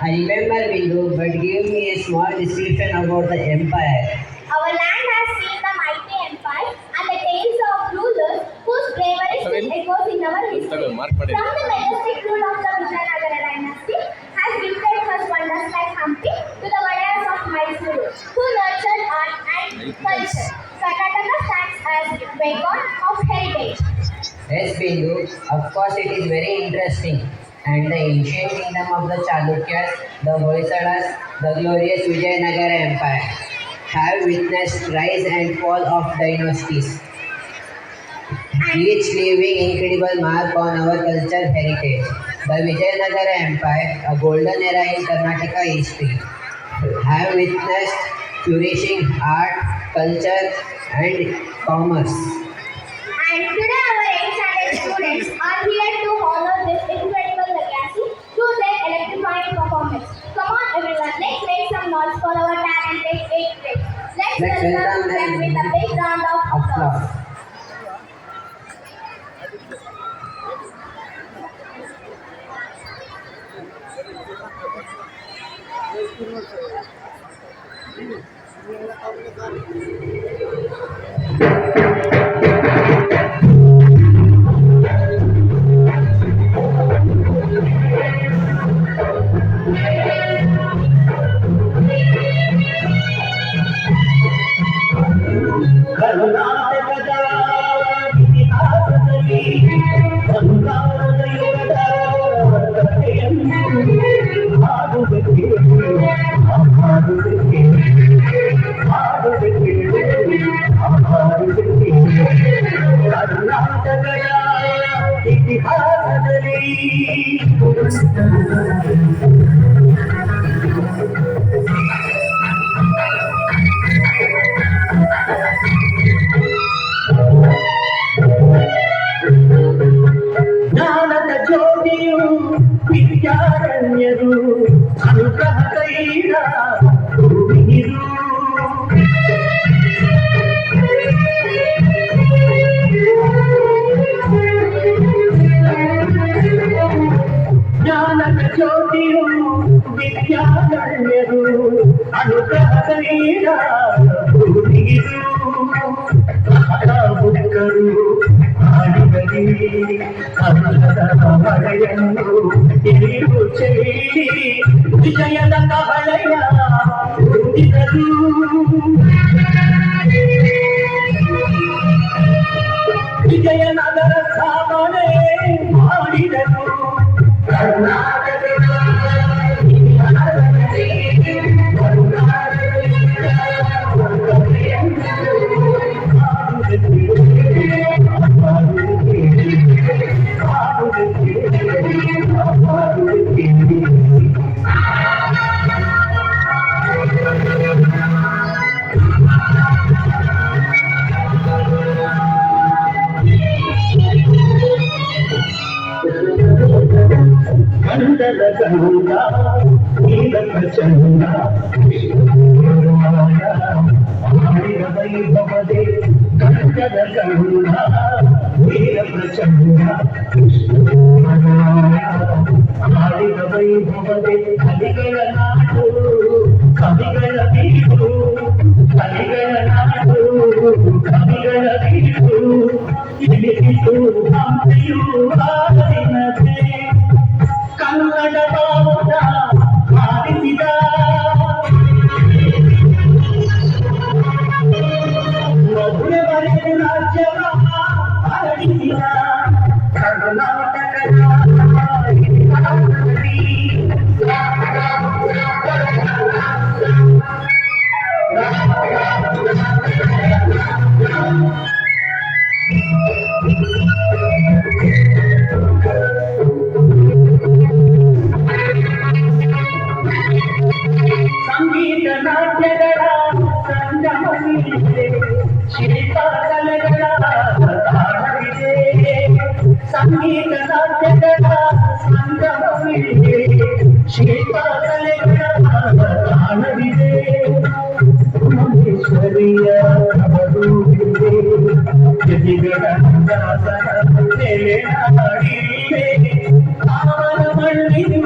I remember Bindu, but give me a small description about the empire. Our land has seen the mighty empire and the tales of rulers whose bravery still echoes in our history. From the majestic rule of the Vijayanagara dynasty has gifted us wonders like Hampi to the Vadayas of Mysuru, who nurtured art and culture. Karnataka stands as beacon of heritage. Yes, Bindu, of course it is very interesting. And the ancient kingdom of the Chalukyas, the Hoysalas, the glorious Vijayanagara Empire have witnessed rise and fall of dynasties, each leaving incredible mark on our cultural heritage. The Vijayanagara Empire, a golden era in Karnataka history, have witnessed flourishing art, culture, and commerce. And today our young students are here to honor this incredible legacy through their electrifying performance. Come on everyone, let's make some noise for our talented 8th grade. Let's welcome them with a big round of applause. ಕರ್ನಾಟಕದ ಇತಿಹಾಸದಲ್ಲಿ ಬಂಗಾರದ ಯುಗದ ಕಥೆಯನ್ನು ಹಾಡುವುದಕ್ಕೆ ಹಾಡುವುದಕ್ಕೆ ಹಾಡುವುದಕ್ಕೆ ಹಾಡುವುದಕ್ಕೆ ಕರ್ನಾಟಕದ ಇತಿಹಾಸದಲ್ಲಿ ಜ್ಞಾನದ ಜ್ಯೋತಿಯು ವಿದ್ಯಾರಣ್ಯರು ಅನುಗ್ರಹ ಕೈಡ ಭೂಮಿರು ಜ್ಞಾನದ ಜ್ಯೋತಿಯು ವಿದ್ಯಾರಣ್ಯರು ಅನುಗ್ರಹ ಕೈಡ ಭೂಮಿರು ಬುಕ್ಕರು ಹಾಡಿಗಲಿ ಅನ್ನದ ಮಳೆಯನ್ನು ಎರಿವು ಚೆಲ್ಲಿ ವಿಜಯದ ಕಹಳೆಯ ಊದಿದರು ವಿಜಯನಗರ ಸ್ಥಾಪನೆ ಮಾಡಿದರು ಕರ್ನಾಟಕದ ಮಂಡಲ ಗಂಗ ನೀಲಕ ಚಂದ ಮಾಡಿದ ವೈಭವದೆ ಗಂಗದ ಗಂಗ ನೀಲ ಪ್ರಚಂಡ ಮಾಡಿದ ವೈಭವದೆ ಕಲಿಗಳ ನಾಡು ಕವಿಗಳ ಬೀಡು ಕಲಿಗಳ ನಾಡು ಕವಿಗಳ ಬೀಡು ಇಳಿದು ಹಂಪಿಯು ಹಾಡಿನದೆ ಕನ್ನಡ ಬಾವುಟ ಹಾರಿಸಿದ ಮಧುರವರೆಗೂ ರಾಜ್ಯವ ಹರಡಿಸಿದ ಕರ್ನಾಟಕದ ಸಂಗೀತ ನಾಟ್ಯಗಳ ಸಂಗಮವಿದೆ ಶಿಲ್ಪಕಲೆಗಳ ತಾಣವಿದೆ ಸಂಗೀತ ನಾಟ್ಯಗಳ ಸಂಗಮವಿದೆ ಶಿಲ್ಪಕಲೆಗಳ ತಾಣವಿದೆ ಮಹೇಶ್ವರಿಯ ಅವರು ಜತಿಗಳ ದಾಸರ ನೆಲೆ ನಾಡಿದೆ ಅವರ ಮಣ್ಣಿದು